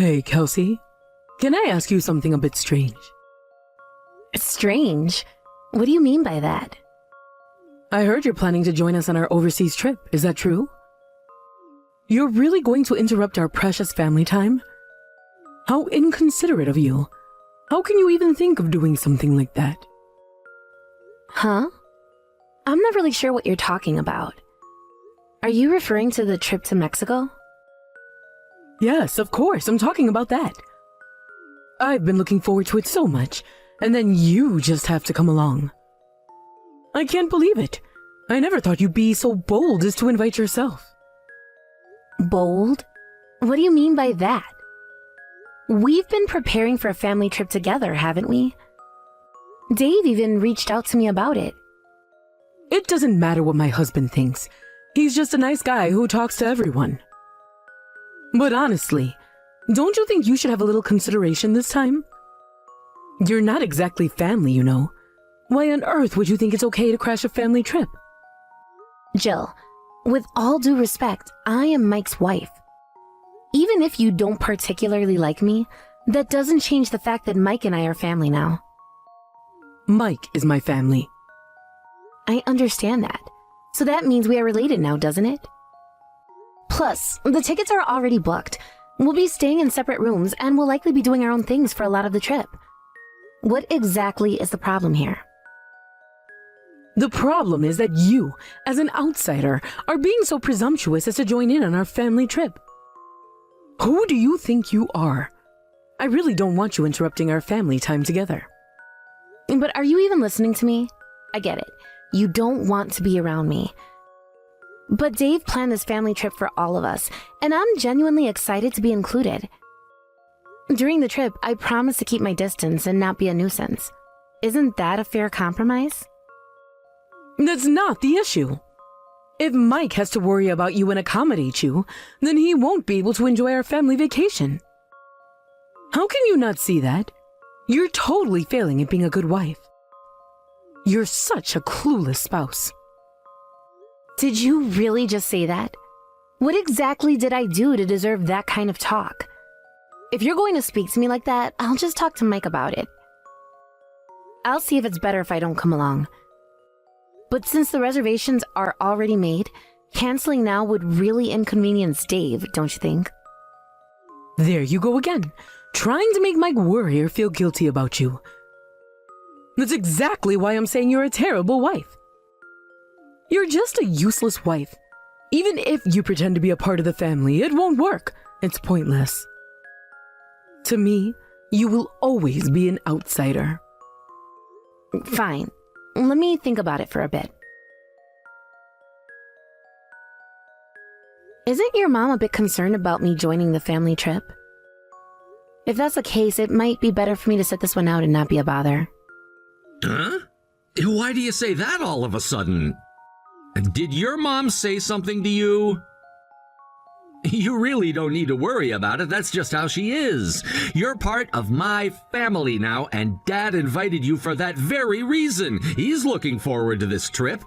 Hey, Kelsey. Can I ask you something a bit strange? Strange? What do you mean by that? I heard you're planning to join us on our overseas trip. Is that true? You're really going to interrupt our precious family time? How inconsiderate of you. How can you even think of doing something like that? Huh? I'm not really sure what you're talking about. Are you referring to the trip to Mexico? Yes, of course, I'm talking about that. I've been looking forward to it so much, and then you just have to come along. I can't believe it. I never thought you'd be so bold as to invite yourself. Bold? What do you mean by that? We've been preparing for a family trip together, haven't we? Dave even reached out to me about it. It doesn't matter what my husband thinks. He's just a nice guy who talks to everyone. But honestly, don't you think you should have a little consideration this time? You're not exactly family, you know. Why on earth would you think it's okay to crash a family trip? Jill, with all due respect, I am Mike's wife. Even if you don't particularly like me, that doesn't change the fact that Mike and I are family now. Mike is my family. I understand that. So that means we are related now, doesn't it? Plus, the tickets are already booked. We'll be staying in separate rooms and we'll likely be doing our own things for a lot of the trip. What exactly is the problem here? The problem is that you, as an outsider, are being so presumptuous as to join in on our family trip. Who do you think you are? I really don't want you interrupting our family time together. But are you even listening to me? I get it. You don't want to be around me. But Dave planned this family trip for all of us, and I'm genuinely excited to be included. During the trip, I promised to keep my distance and not be a nuisance. Isn't that a fair compromise? That's not the issue. If Mike has to worry about you and accommodate you, then he won't be able to enjoy our family vacation. How can you not see that? You're totally failing at being a good wife. You're such a clueless spouse. Did you really just say that? What exactly did I do to deserve that kind of talk? If you're going to speak to me like that, I'll just talk to Mike about it. I'll see if it's better if I don't come along. But since the reservations are already made, canceling now would really inconvenience Dave, don't you think? There you go again, trying to make Mike worry or feel guilty about you. That's exactly why I'm saying you're a terrible wife. You're just a useless wife. Even if you pretend to be a part of the family, it won't work. It's pointless. To me, you will always be an outsider. Fine. Let me think about it for a bit. Isn't your mom a bit concerned about me joining the family trip? If that's the case, it might be better for me to sit this one out and not be a bother. Huh? Why do you say that all of a sudden? Did your mom say something to you? You really don't need to worry about it. That's just how she is. You're part of my family now, and Dad invited you for that very reason. He's looking forward to this trip.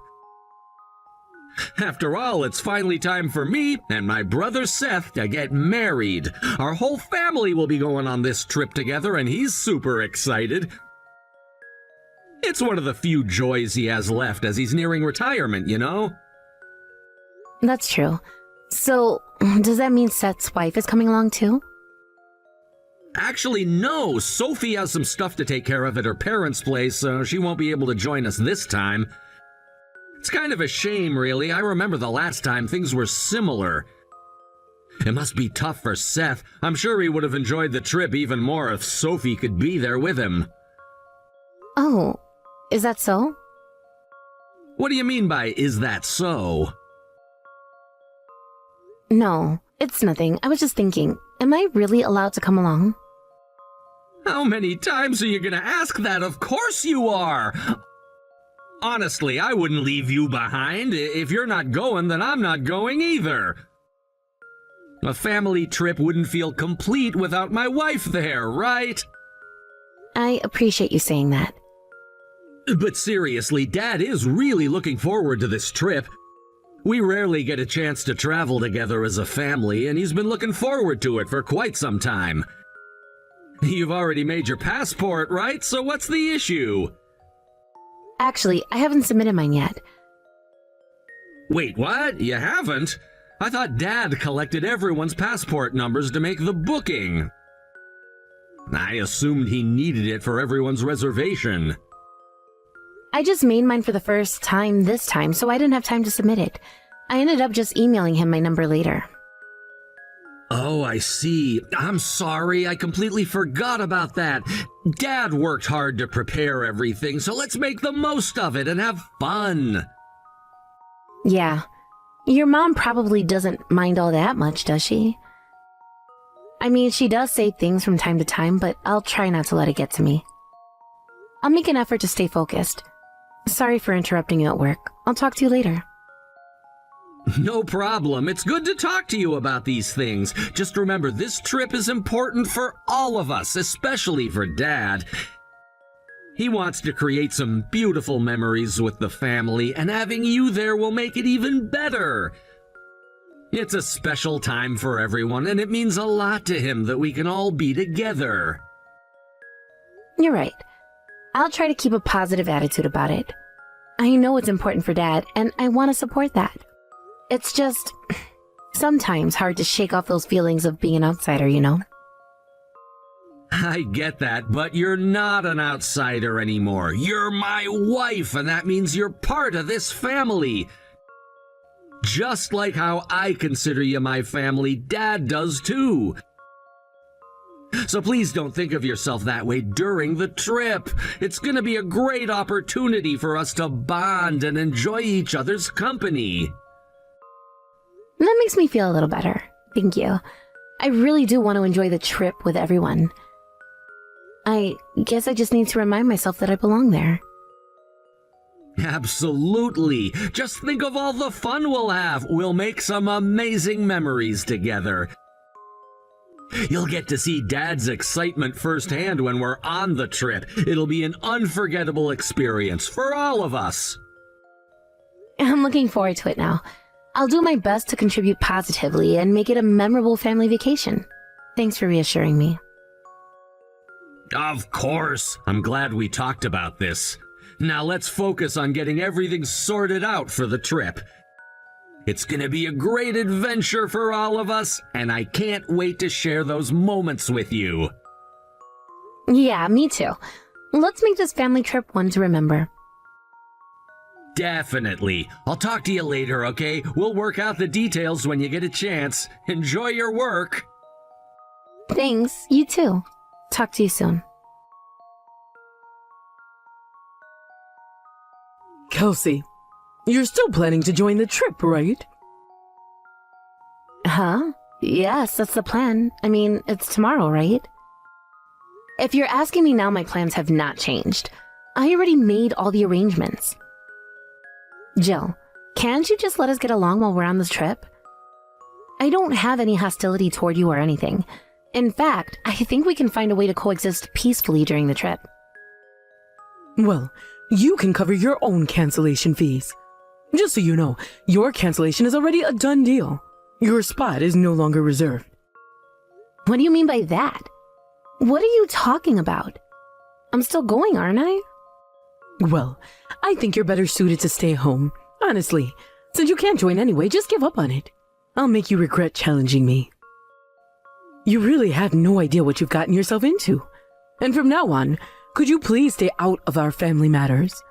After all, it's finally time for me and my brother Seth to get married. Our whole family will be going on this trip together, and he's super excited. It's one of the few joys he has left as he's nearing retirement, you know? That's true. So, does that mean Seth's wife is coming along too? Actually, no. Sophie has some stuff to take care of at her parents' place, so she won't be able to join us this time. It's kind of a shame, really. I remember the last time things were similar. It must be tough for Seth. I'm sure he would have enjoyed the trip even more if Sophie could be there with him. Oh, is that so? What do you mean by, is that so? No, it's nothing. I was just thinking, am I really allowed to come along? How many times are you gonna ask that? Of course you are! Honestly, I wouldn't leave you behind. If you're not going, then I'm not going either. A family trip wouldn't feel complete without my wife there, right? I appreciate you saying that. But seriously, Dad is really looking forward to this trip. We rarely get a chance to travel together as a family, and he's been looking forward to it for quite some time. You've already made your passport, right? So what's the issue? Actually, I haven't submitted mine yet. Wait, what? You haven't? I thought Dad collected everyone's passport numbers to make the booking. I assumed he needed it for everyone's reservation. I just made mine for the first time this time, so I didn't have time to submit it. I ended up just emailing him my number later. Oh, I see. I'm sorry, I completely forgot about that. Dad worked hard to prepare everything, so let's make the most of it and have fun. Yeah. Your mom probably doesn't mind all that much, does she? I mean, she does say things from time to time, but I'll try not to let it get to me. I'll make an effort to stay focused. Sorry for interrupting you at work. I'll talk to you later. No problem. It's good to talk to you about these things. Just remember, this trip is important for all of us, especially for Dad. He wants to create some beautiful memories with the family, and having you there will make it even better. It's a special time for everyone, and it means a lot to him that we can all be together. You're right. I'll try to keep a positive attitude about it. I know it's important for Dad, and I want to support that. It's just sometimes hard to shake off those feelings of being an outsider, you know? I get that, but you're not an outsider anymore. You're my wife, and that means you're part of this family. Just like how I consider you my family, Dad does too. So please don't think of yourself that way during the trip. It's going to be a great opportunity for us to bond and enjoy each other's company. That makes me feel a little better. Thank you. I really do want to enjoy the trip with everyone. I guess I just need to remind myself that I belong there. Absolutely. Just think of all the fun we'll have. We'll make some amazing memories together. You'll get to see Dad's excitement firsthand when we're on the trip. It'll be an unforgettable experience for all of us. I'm looking forward to it now. I'll do my best to contribute positively and make it a memorable family vacation. Thanks for reassuring me. Of course. I'm glad we talked about this. Now let's focus on getting everything sorted out for the trip. It's gonna be a great adventure for all of us, and I can't wait to share those moments with you. Yeah, me too. Let's make this family trip one to remember. Definitely. I'll talk to you later, okay? We'll work out the details when you get a chance. Enjoy your work. Thanks, you too. Talk to you soon. Kelsey, you're still planning to join the trip, right? Huh? Yes, that's the plan. I mean, it's tomorrow, right? If you're asking me now, my plans have not changed. I already made all the arrangements. Jill, can't you just let us get along while we're on this trip? I don't have any hostility toward you or anything. In fact, I think we can find a way to coexist peacefully during the trip. Well, you can cover your own cancellation fees. Just so you know, your cancellation is already a done deal. Your spot is no longer reserved. What do you mean by that? What are you talking about? I'm still going, aren't I? Well, I think you're better suited to stay home. Honestly, since you can't join anyway, just give up on it. I'll make you regret challenging me. You really have no idea what you've gotten yourself into. And from now on, could you please stay out of our family matters?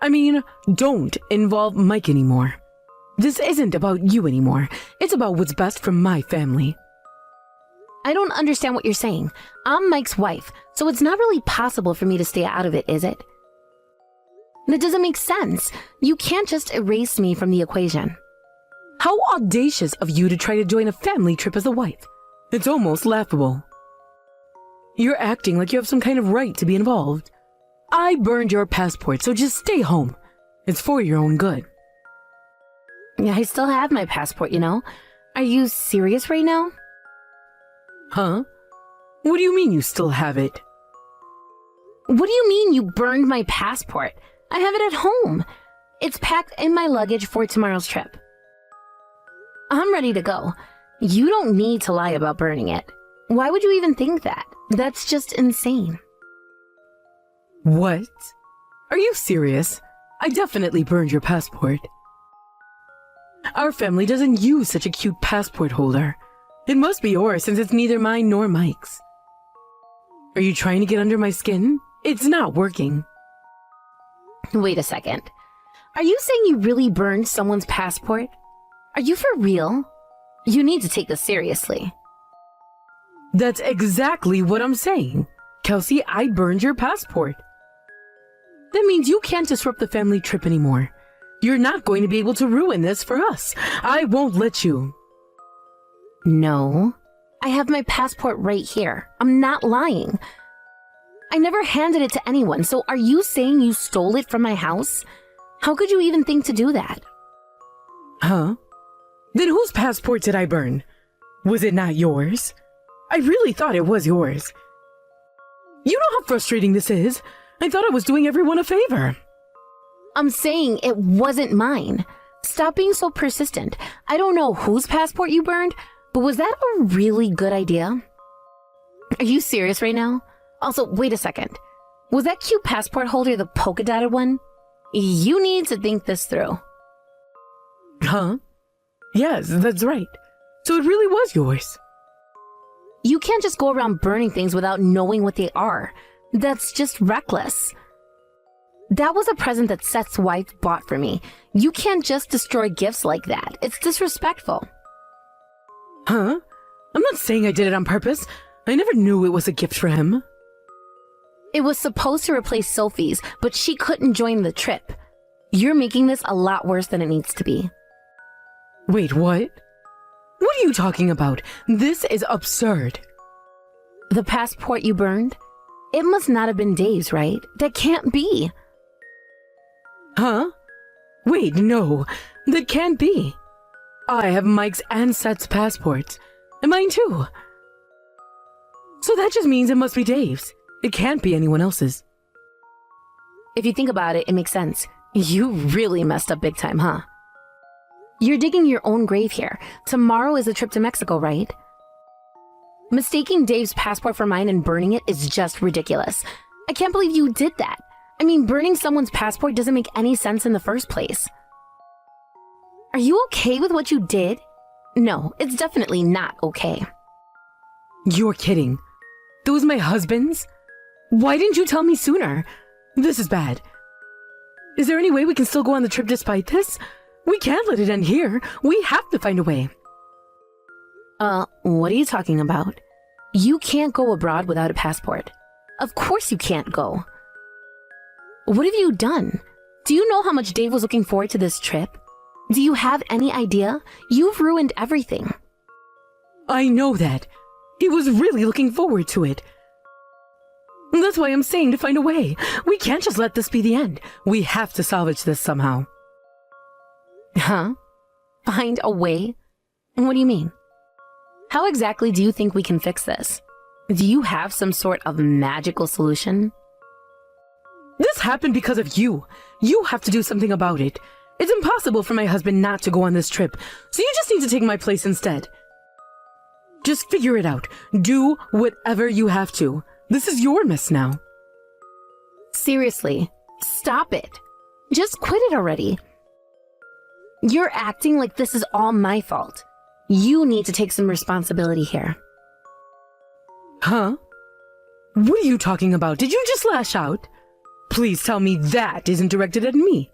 I mean, don't involve Mike anymore. This isn't about you anymore. It's about what's best for my family. I don't understand what you're saying. I'm Mike's wife, so it's not really possible for me to stay out of it, is it? That doesn't make sense. You can't just erase me from the equation. How audacious of you to try to join a family trip as a wife. It's almost laughable. You're acting like you have some kind of right to be involved. I burned your passport, so just stay home. It's for your own good. Yeah, I still have my passport, you know. Are you serious right now? Huh? What do you mean you still have it? What do you mean you burned my passport? I have it at home. It's packed in my luggage for tomorrow's trip. I'm ready to go. You don't need to lie about burning it. Why would you even think that? That's just insane. What? Are you serious? I definitely burned your passport. Our family doesn't use such a cute passport holder. It must be yours since it's neither mine nor Mike's. Are you trying to get under my skin? It's not working. Wait a second. Are you saying you really burned someone's passport? Are you for real? You need to take this seriously. That's exactly what I'm saying. Kelsey, I burned your passport. That means you can't disrupt the family trip anymore. You're not going to be able to ruin this for us. I won't let you. No. I have my passport right here. I'm not lying. I never handed it to anyone, so are you saying you stole it from my house? How could you even think to do that? Huh? Then whose passport did I burn? Was it not yours? I really thought it was yours. You know how frustrating this is. I thought I was doing everyone a favor. I'm saying it wasn't mine. Stop being so persistent. I don't know whose passport you burned, but was that a really good idea? Are you serious right now? Also, wait a second. Was that cute passport holder the polka dotted one? You need to think this through. Huh? Yes, that's right. So it really was yours. You can't just go around burning things without knowing what they are. That's just reckless. That was a present that Seth's wife bought for me. You can't just destroy gifts like that. It's disrespectful. Huh? I'm not saying I did it on purpose. I never knew it was a gift for him. It was supposed to replace Sophie's, but she couldn't join the trip. You're making this a lot worse than it needs to be. Wait, what? What are you talking about? This is absurd. The passport you burned? It must not have been Dave's, right? That can't be. Huh? Wait, no. That can't be. I have Mike's and Seth's passports. And mine too. So that just means it must be Dave's. It can't be anyone else's. If you think about it, it makes sense. You really messed up big time, huh? You're digging your own grave here. Tomorrow is a trip to Mexico, right? Mistaking Dave's passport for mine and burning it is just ridiculous. I can't believe you did that. I mean, burning someone's passport doesn't make any sense in the first place. Are you okay with what you did? No, it's definitely not okay. You're kidding. That was my husband's? Why didn't you tell me sooner? This is bad. Is there any way we can still go on the trip despite this? We can't let it end here. We have to find a way. What are you talking about? You can't go abroad without a passport. Of course you can't go. What have you done? Do you know how much Dave was looking forward to this trip? Do you have any idea? You've ruined everything. I know that. He was really looking forward to it. That's why I'm saying to find a way. We can't just let this be the end. We have to salvage this somehow. Huh? Find a way? What do you mean? How exactly do you think we can fix this? Do you have some sort of magical solution? This happened because of you. You have to do something about it. It's impossible for my husband not to go on this trip, so you just need to take my place instead. Just figure it out. Do whatever you have to. This is your mess now. Seriously, stop it. Just quit it already. You're acting like this is all my fault. You need to take some responsibility here. Huh? What are you talking about? Did you just lash out? Please tell me that isn't directed at me.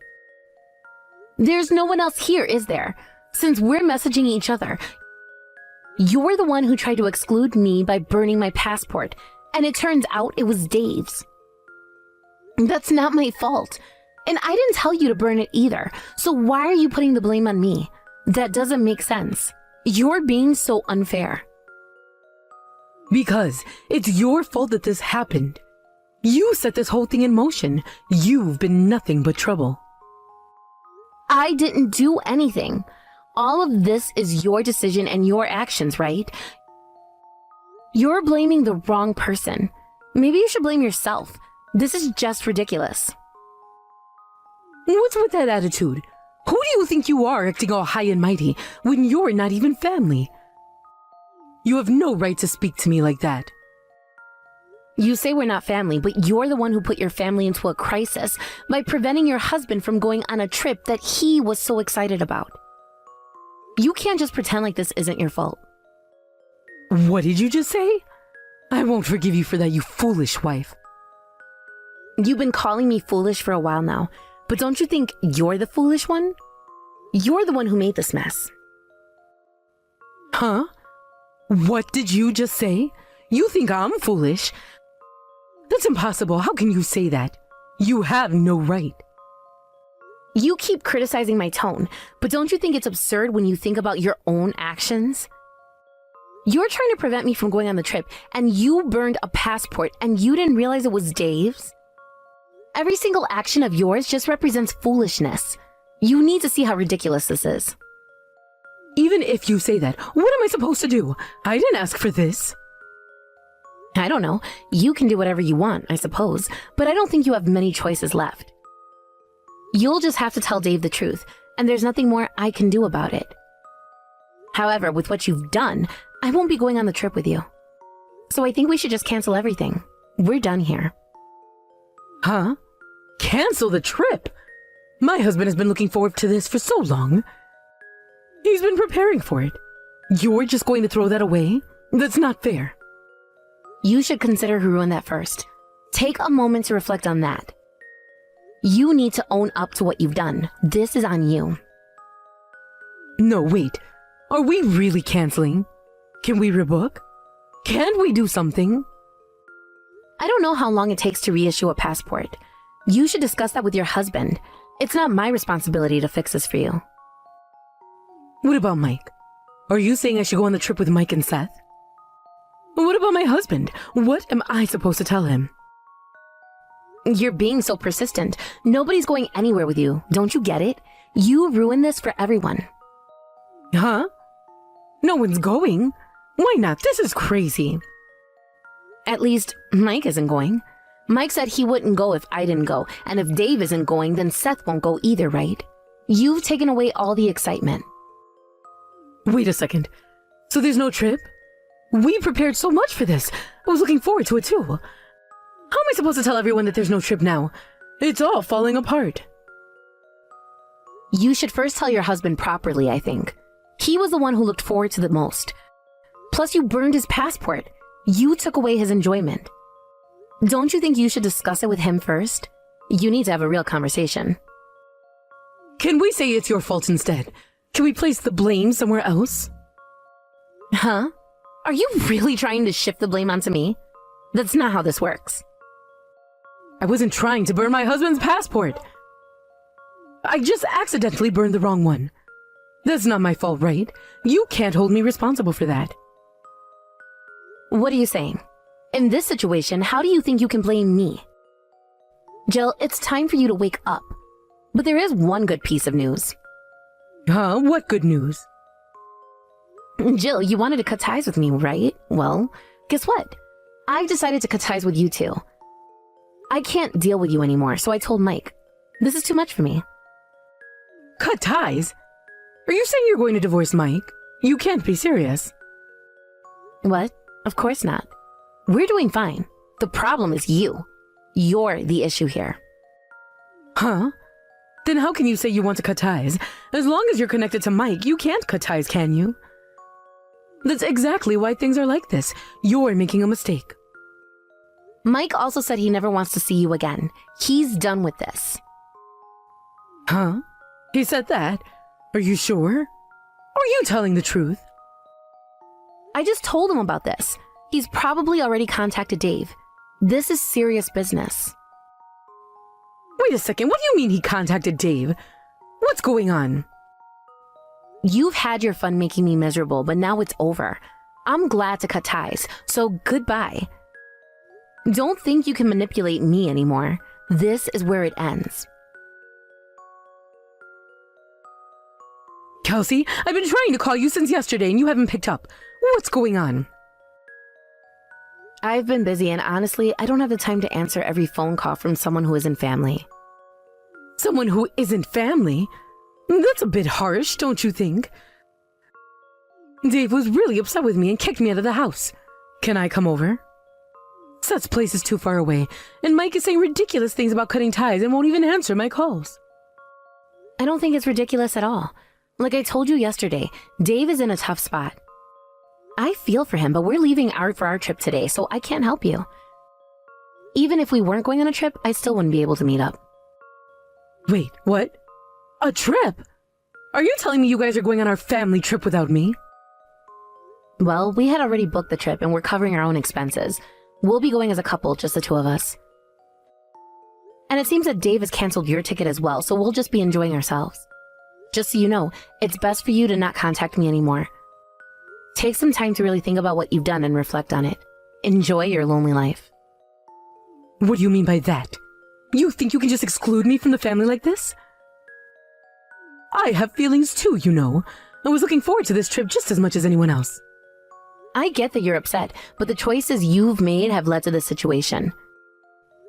There's no one else here, is there? Since we're messaging each other, you're the one who tried to exclude me by burning my passport, and it turns out it was Dave's. That's not my fault. And I didn't tell you to burn it either, so why are you putting the blame on me? That doesn't make sense. You're being so unfair. Because it's your fault that this happened. You set this whole thing in motion. You've been nothing but trouble. I didn't do anything. All of this is your decision and your actions, right? You're blaming the wrong person. Maybe you should blame yourself. This is just ridiculous. What's with that attitude? Who do you think you are acting all high and mighty when you're not even family? You have no right to speak to me like that. You say we're not family, but you're the one who put your family into a crisis by preventing your husband from going on a trip that he was so excited about. You can't just pretend like this isn't your fault. What did you just say? I won't forgive you for that, you foolish wife. You've been calling me foolish for a while now, but don't you think you're the foolish one? You're the one who made this mess. Huh? What did you just say? You think I'm foolish? That's impossible. How can you say that? You have no right. You keep criticizing my tone, but don't you think it's absurd when you think about your own actions? You're trying to prevent me from going on the trip, and you burned a passport, and you didn't realize it was Dave's? Every single action of yours just represents foolishness. You need to see how ridiculous this is. Even if you say that, what am I supposed to do? I didn't ask for this. I don't know. You can do whatever you want, I suppose, but I don't think you have many choices left. You'll just have to tell Dave the truth, and there's nothing more I can do about it. However, with what you've done, I won't be going on the trip with you. So I think we should just cancel everything. We're done here. Huh? Cancel the trip? My husband has been looking forward to this for so long. He's been preparing for it. You're just going to throw that away? That's not fair. You should consider who ruined that first. Take a moment to reflect on that. You need to own up to what you've done. This is on you. No, wait. Are we really canceling? Can we rebook? Can't we do something? I don't know how long it takes to reissue a passport. You should discuss that with your husband. It's not my responsibility to fix this for you. What about Mike? Are you saying I should go on the trip with Mike and Seth? What about my husband? What am I supposed to tell him? You're being so persistent. Nobody's going anywhere with you. Don't you get it? You ruined this for everyone. Huh? No one's going? Why not? This is crazy. At least, Mike isn't going. Mike said he wouldn't go if I didn't go, and if Dave isn't going, then Seth won't go either, right? You've taken away all the excitement. Wait a second. So there's no trip? We prepared so much for this. I was looking forward to it too. How am I supposed to tell everyone that there's no trip now? It's all falling apart. You should first tell your husband properly, I think. He was the one who looked forward to the most. Plus, you burned his passport. You took away his enjoyment. Don't you think you should discuss it with him first? You need to have a real conversation. Can we say it's your fault instead? Can we place the blame somewhere else? Huh? Are you really trying to shift the blame onto me? That's not how this works. I wasn't trying to burn my husband's passport. I just accidentally burned the wrong one. That's not my fault, right? You can't hold me responsible for that. What are you saying? In this situation, how do you think you can blame me? Jill, it's time for you to wake up. But there is one good piece of news. Huh? What good news? Jill, you wanted to cut ties with me, right? Well, guess what? I've decided to cut ties with you too. I can't deal with you anymore, so I told Mike. This is too much for me. Cut ties? Are you saying you're going to divorce Mike? You can't be serious. What? Of course not. We're doing fine. The problem is you. You're the issue here. Huh? Then how can you say you want to cut ties? As long as you're connected to Mike, you can't cut ties, can you? That's exactly why things are like this. You're making a mistake. Mike also said he never wants to see you again. He's done with this. Huh? He said that? Are you sure? Are you telling the truth? I just told him about this. He's probably already contacted Dave. This is serious business. Wait a second, what do you mean he contacted Dave? What's going on? You've had your fun making me miserable, but now it's over. I'm glad to cut ties, so goodbye. Don't think you can manipulate me anymore. This is where it ends. Kelsey, I've been trying to call you since yesterday and you haven't picked up. What's going on? I've been busy and honestly, I don't have the time to answer every phone call from someone who isn't family. Someone who isn't family? That's a bit harsh, don't you think? Dave was really upset with me and kicked me out of the house. Can I come over? Seth's place is too far away, and Mike is saying ridiculous things about cutting ties and won't even answer my calls. I don't think it's ridiculous at all. Like I told you yesterday, Dave is in a tough spot. I feel for him, but we're leaving for our trip today, so I can't help you. Even if we weren't going on a trip, I still wouldn't be able to meet up. Wait, what? A trip? Are you telling me you guys are going on our family trip without me? Well, we had already booked the trip and we're covering our own expenses. We'll be going as a couple, just the two of us. And it seems that Dave has canceled your ticket as well, so we'll just be enjoying ourselves. Just so you know, it's best for you to not contact me anymore. Take some time to really think about what you've done and reflect on it. Enjoy your lonely life. What do you mean by that? You think you can just exclude me from the family like this? I have feelings too, you know. I was looking forward to this trip just as much as anyone else. I get that you're upset, but the choices you've made have led to this situation.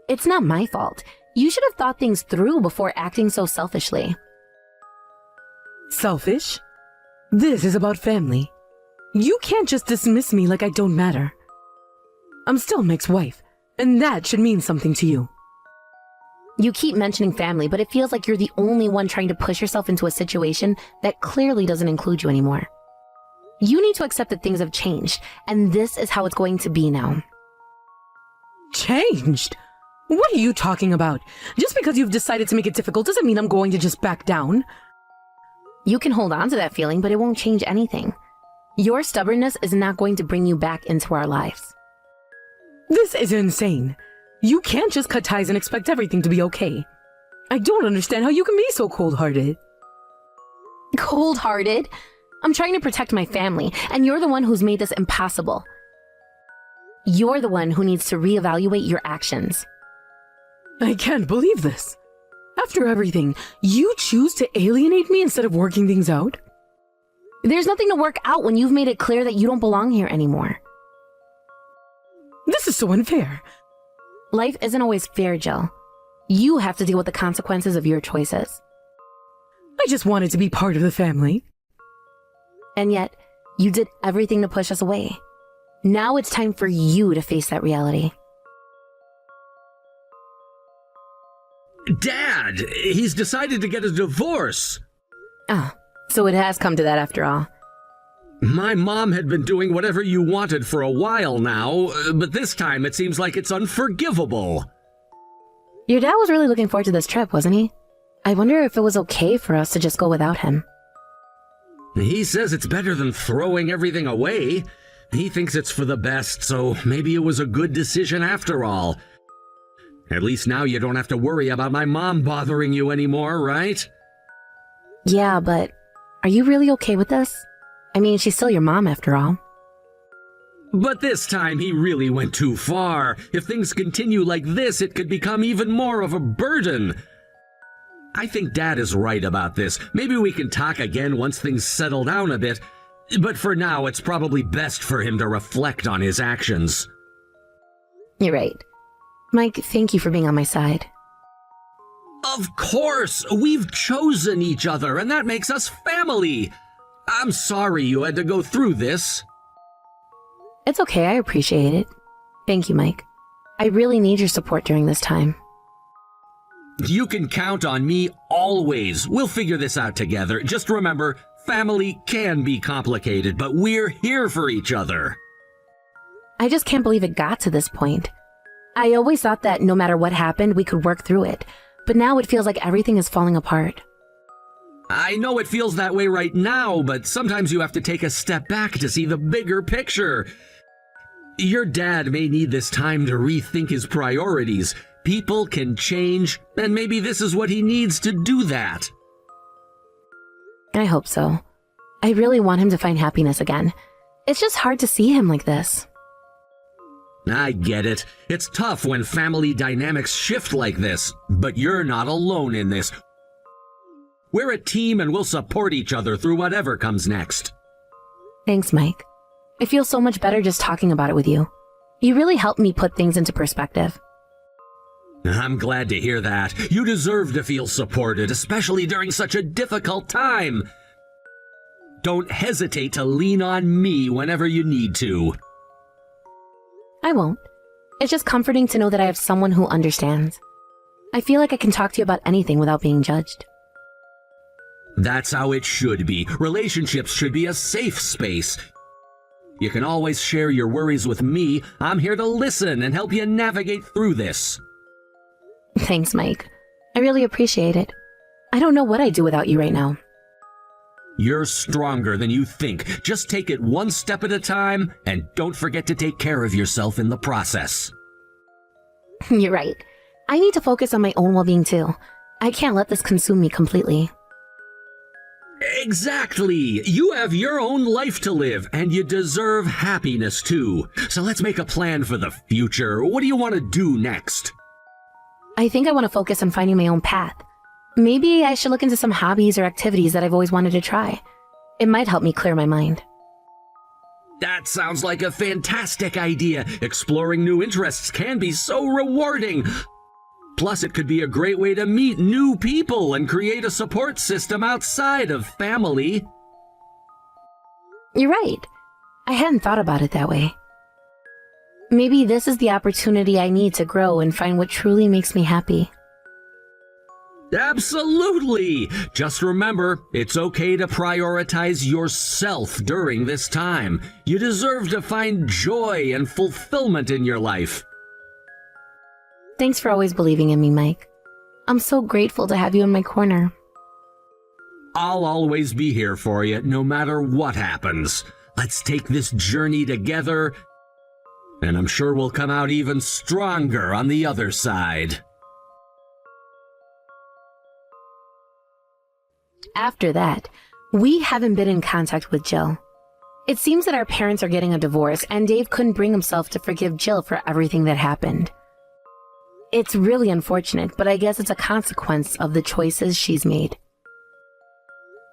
It's not my fault. You should have thought things through before acting so selfishly. Selfish? This is about family. You can't just dismiss me like I don't matter. I'm still Mike's wife, and that should mean something to you. You keep mentioning family, but it feels like you're the only one trying to push yourself into a situation that clearly doesn't include you anymore. You need to accept that things have changed, and this is how it's going to be now. Changed? What are you talking about? Just because you've decided to make it difficult doesn't mean I'm going to just back down. You can hold on to that feeling, but it won't change anything. Your stubbornness is not going to bring you back into our lives. This is insane. You can't just cut ties and expect everything to be okay. I don't understand how you can be so cold-hearted. Cold-hearted? I'm trying to protect my family, and you're the one who's made this impossible. You're the one who needs to reevaluate your actions. I can't believe this. After everything, you choose to alienate me instead of working things out? There's nothing to work out when you've made it clear that you don't belong here anymore. This is so unfair. Life isn't always fair, Jill. You have to deal with the consequences of your choices. I just wanted to be part of the family. And yet, you did everything to push us away. Now it's time for you to face that reality. Dad, he's decided to get a divorce. Ah, so it has come to that after all. My mom had been doing whatever you wanted for a while now, but this time it seems like it's unforgivable. Your dad was really looking forward to this trip, wasn't he? I wonder if it was okay for us to just go without him. He says it's better than throwing everything away. He thinks it's for the best, so maybe it was a good decision after all. At least now you don't have to worry about my mom bothering you anymore, right? Yeah, but are you really okay with this? I mean, she's still your mom after all. But this time he really went too far. If things continue like this, it could become even more of a burden. I think Dad is right about this. Maybe we can talk again once things settle down a bit. But for now, it's probably best for him to reflect on his actions. You're right. Mike, thank you for being on my side. Of course! We've chosen each other, and that makes us family! I'm sorry you had to go through this. It's okay, I appreciate it. Thank you, Mike. I really need your support during this time. You can count on me always. We'll figure this out together. Just remember, family can be complicated, but we're here for each other. I just can't believe it got to this point. I always thought that no matter what happened, we could work through it. But now it feels like everything is falling apart. I know it feels that way right now, but sometimes you have to take a step back to see the bigger picture. Your dad may need this time to rethink his priorities. People can change, and maybe this is what he needs to do that. I hope so. I really want him to find happiness again. It's just hard to see him like this. I get it. It's tough when family dynamics shift like this, but you're not alone in this. We're a team and we'll support each other through whatever comes next. Thanks, Mike. I feel so much better just talking about it with you. You really helped me put things into perspective. I'm glad to hear that. You deserve to feel supported, especially during such a difficult time. Don't hesitate to lean on me whenever you need to. I won't. It's just comforting to know that I have someone who understands. I feel like I can talk to you about anything without being judged. That's how it should be. Relationships should be a safe space. You can always share your worries with me. I'm here to listen and help you navigate through this. Thanks, Mike. I really appreciate it. I don't know what I'd do without you right now. You're stronger than you think. Just take it one step at a time, and don't forget to take care of yourself in the process. You're right. I need to focus on my own well-being too. I can't let this consume me completely. Exactly! You have your own life to live, and you deserve happiness too. So let's make a plan for the future. What do you want to do next? I think I want to focus on finding my own path. Maybe I should look into some hobbies or activities that I've always wanted to try. It might help me clear my mind. That sounds like a fantastic idea. Exploring new interests can be so rewarding. Plus, it could be a great way to meet new people and create a support system outside of family. You're right. I hadn't thought about it that way. Maybe this is the opportunity I need to grow and find what truly makes me happy. Absolutely! Just remember, it's okay to prioritize yourself during this time. You deserve to find joy and fulfillment in your life. Thanks for always believing in me, Mike. I'm so grateful to have you in my corner. I'll always be here for you, no matter what happens. Let's take this journey together, and I'm sure we'll come out even stronger on the other side. After that, we haven't been in contact with Jill. It seems that our parents are getting a divorce, and Dave couldn't bring himself to forgive Jill for everything that happened. It's really unfortunate, but I guess it's a consequence of the choices she's made.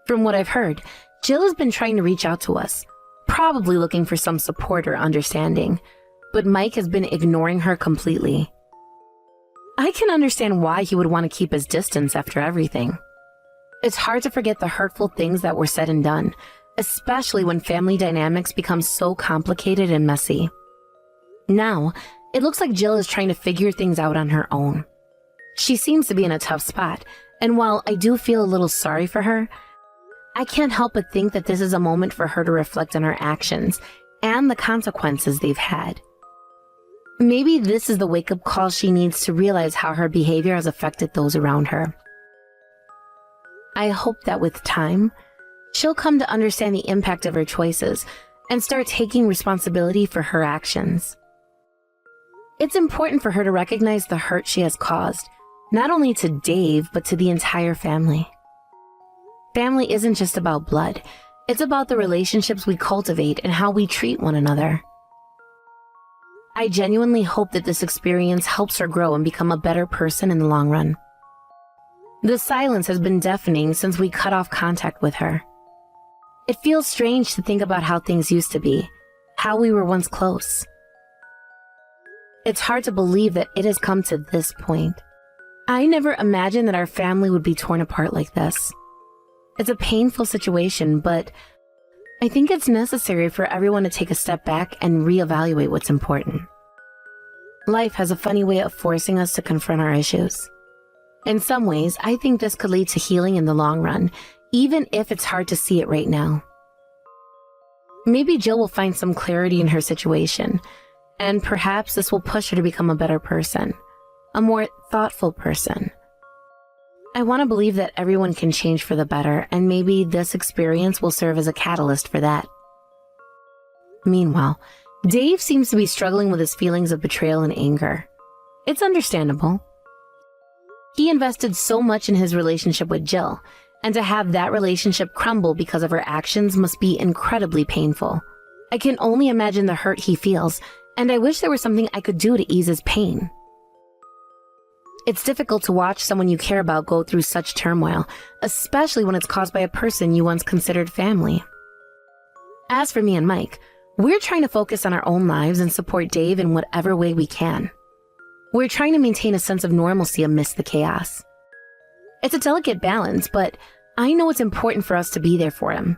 From what I've heard, Jill has been trying to reach out to us, probably looking for some support or understanding, but Mike has been ignoring her completely. I can understand why he would want to keep his distance after everything. It's hard to forget the hurtful things that were said and done, especially when family dynamics become so complicated and messy. Now, it looks like Jill is trying to figure things out on her own. She seems to be in a tough spot, and while I do feel a little sorry for her, I can't help but think that this is a moment for her to reflect on her actions and the consequences they've had. Maybe this is the wake-up call she needs to realize how her behavior has affected those around her. I hope that with time, she'll come to understand the impact of her choices and start taking responsibility for her actions. It's important for her to recognize the hurt she has caused, not only to Dave, but to the entire family. Family isn't just about blood. It's about the relationships we cultivate and how we treat one another. I genuinely hope that this experience helps her grow and become a better person in the long run. The silence has been deafening since we cut off contact with her. It feels strange to think about how things used to be, how we were once close. It's hard to believe that it has come to this point. I never imagined that our family would be torn apart like this. It's a painful situation, but I think it's necessary for everyone to take a step back and reevaluate what's important. Life has a funny way of forcing us to confront our issues. In some ways, I think this could lead to healing in the long run, even if it's hard to see it right now. Maybe Jill will find some clarity in her situation, and perhaps this will push her to become a better person, a more thoughtful person. I want to believe that everyone can change for the better, and maybe this experience will serve as a catalyst for that. Meanwhile, Dave seems to be struggling with his feelings of betrayal and anger. It's understandable. He invested so much in his relationship with Jill, and to have that relationship crumble because of her actions must be incredibly painful. I can only imagine the hurt he feels, and I wish there was something I could do to ease his pain. It's difficult to watch someone you care about go through such turmoil, especially when it's caused by a person you once considered family. As for me and Mike, we're trying to focus on our own lives and support Dave in whatever way we can. We're trying to maintain a sense of normalcy amidst the chaos. It's a delicate balance, but I know it's important for us to be there for him.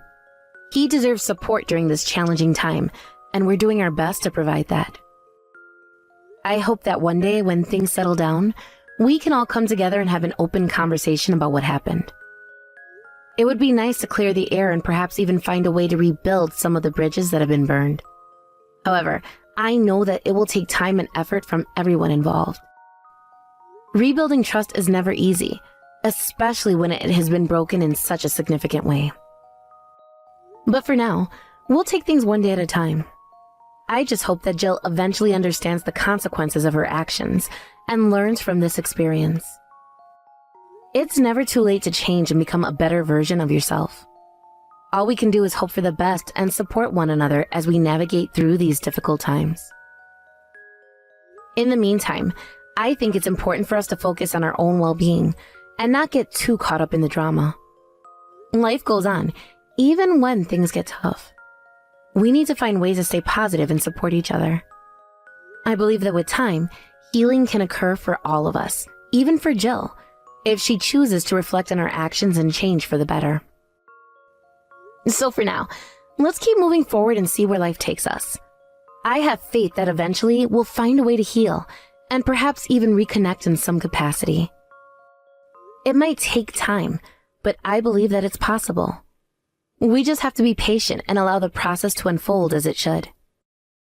He deserves support during this challenging time, and we're doing our best to provide that. I hope that one day when things settle down, we can all come together and have an open conversation about what happened. It would be nice to clear the air and perhaps even find a way to rebuild some of the bridges that have been burned. However, I know that it will take time and effort from everyone involved. Rebuilding trust is never easy, especially when it has been broken in such a significant way. But for now, we'll take things one day at a time. I just hope that Jill eventually understands the consequences of her actions and learns from this experience. It's never too late to change and become a better version of yourself. All we can do is hope for the best and support one another as we navigate through these difficult times. In the meantime, I think it's important for us to focus on our own well-being and not get too caught up in the drama. Life goes on, even when things get tough. We need to find ways to stay positive and support each other. I believe that with time, healing can occur for all of us, even for Jill, if she chooses to reflect on her actions and change for the better. So for now, let's keep moving forward and see where life takes us. I have faith that eventually we'll find a way to heal and perhaps even reconnect in some capacity. It might take time, but I believe that it's possible. We just have to be patient and allow the process to unfold as it should.